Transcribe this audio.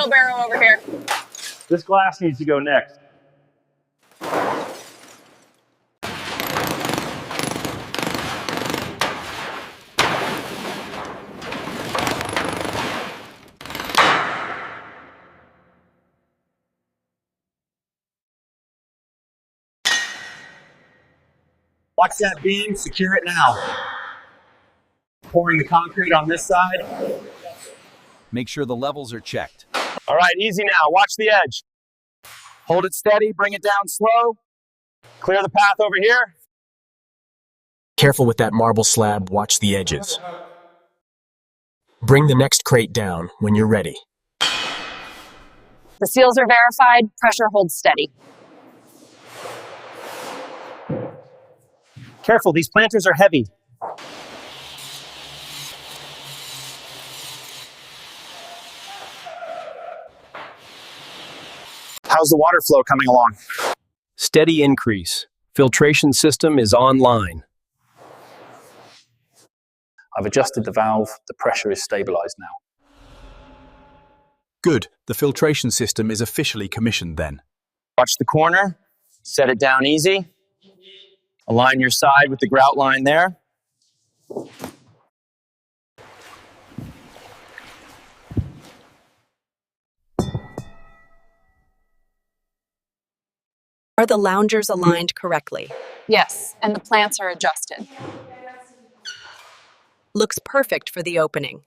wheelbarrow over here. This glass needs to go next. Watch that beam, secure it now. Pouring the concrete on this side. Make sure the levels are checked. All right, easy now. Watch the edge. Hold it steady, bring it down slow. Clear the path over here. Careful with that marble slab, watch the edges. Bring the next crate down when you're ready. The seals are verified, pressure holds steady. Careful, these planters are heavy. How's the water flow coming along? Steady increase. Filtration system is online. I've adjusted the valve. The pressure is stabilized now. Good. The filtration system is officially commissioned then. Watch the corner. Set it down easy. Align your side with the grout line there. Are the loungers aligned correctly? Yes, and the plants are adjusted. Looks perfect for the opening.